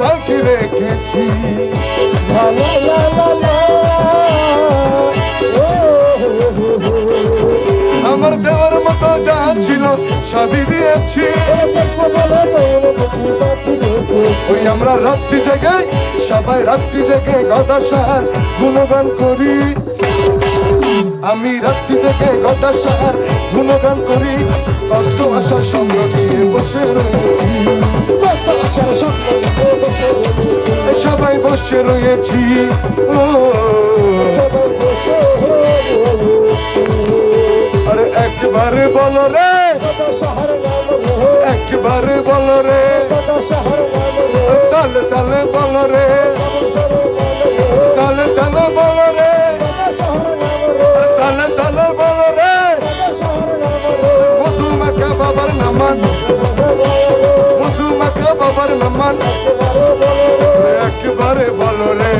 বাকি রেখেছি। আমার দেওয়ার মতো যা ছিল সবই দিয়েছি। ওই আমরা রাত্রি থেকে সবাই রাত্রি থেকে গদা সার গুণগান করি। আমি রাত্রি থেকে গদা সার গুণগান করি। কত আশার সঙ্গ নিয়ে বসে রয়েছি, সবাই বসে রয়েছি। ও আরে একবারে বলো রে, একবারে বলো রে, তালে তালে বলো রে, তালে তালে বলো রে, তালে তালে বলো রে। মধুমাখা বাবার নামান, মধুমাখা বাবার নামান, একবারে বলো রে।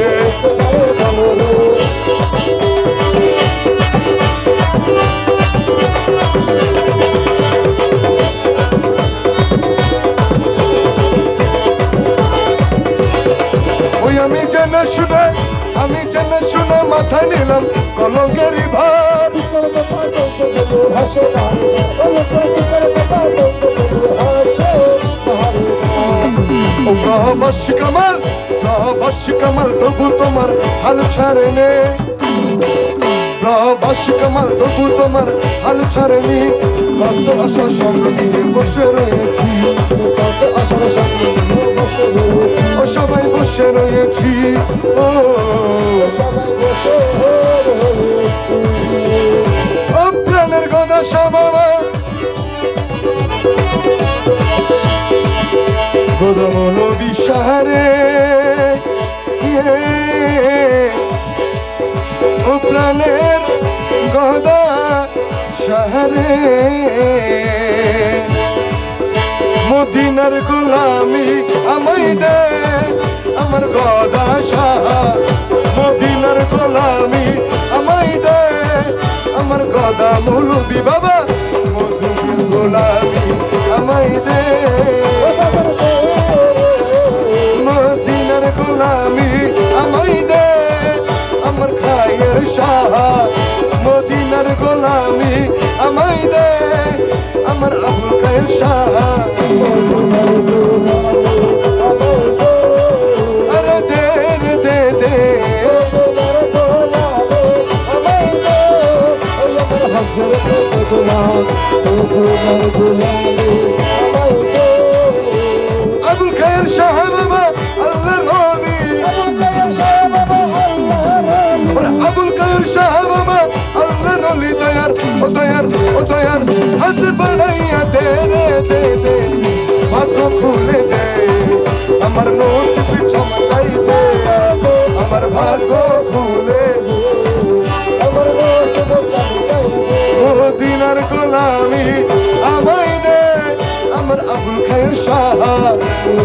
আমি জেনে শুনে মাথায় নিলাম কলঙ্কেরই ভার। গ্রহবাসী কামাল, গ্রহবাসী কামাল, তবু তোমার হাল ছাড়েনি। গ্রহবাসী কামাল, তবু তোমার হাল ছাড়েনি। কত আশার সঙ্গ নিয়ে বসে রয়েছি, কত আশার সঙ্গ নিয়ে বসে রয়েছি। ও সবাই বসে রয়েছি, ও ও প্রাণের গদা বাবা, গোদামল বিশারে। ও প্রাণের গদা শহরে, মদিনার গোলামি আমায় দে আমার গদা শাহ। মদিনার গোলামি আমায় দে আমার গদা মৌলবি বাবা। মদিনার গোলামি আমায় দে, মদিনার গোলামি আমায় দে আমার খায়ের শাহ। মদিনার গোলামি আমায় দে আমার আবুল খায়ের শাহ। আরে দে দে দে, আবুল খায়ের শাহ বাবা আল্লাহর ওলি। আবুল খায়ের শাহ বাবা আল্লাহর ওলি। দয়ার ও দয়ার ও দয়ার হাত বাড়াইয়া দে রে দে দে, ভাগ্য খুলে দে আমার নসিব চমকাই দে, আমার ভাগ্য খুলে আমার নসিব চমকাই দে। মদিনার গোলামি আমায় দে আমার আবুল খায়ের শাহ।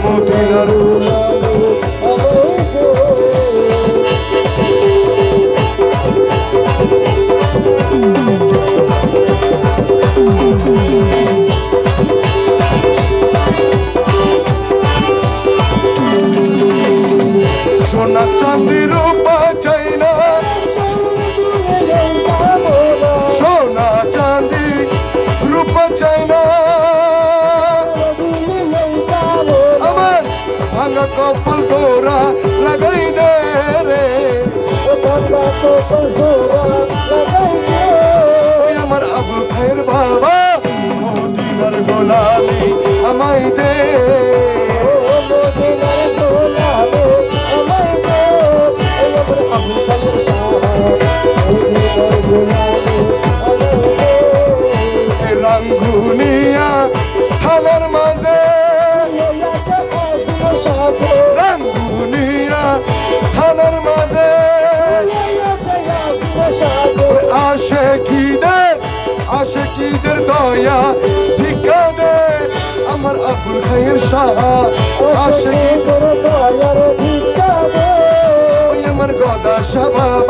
মদিনার গোলামি সোনা চাঁদি রূপা চাই না, সোনা চাঁদি রূপা চাই না। আমার ভাঙা কপাল জোড়া লাগাই দে রে, আমার আবুল খায়ের বাবা। মদিনার গোলামি আমায় দে, রাঙ্গুনিয়া থানার মাঝে, রাঙ্গুনিয়া থানার মাঝে আশেকিদের, আশেকিদের দয়া ভিক্ষা দে আমার আবুল খায়ের শাহ। আশেকিদের দয়ার ভিক্ষা দে আমার গদা শাহ।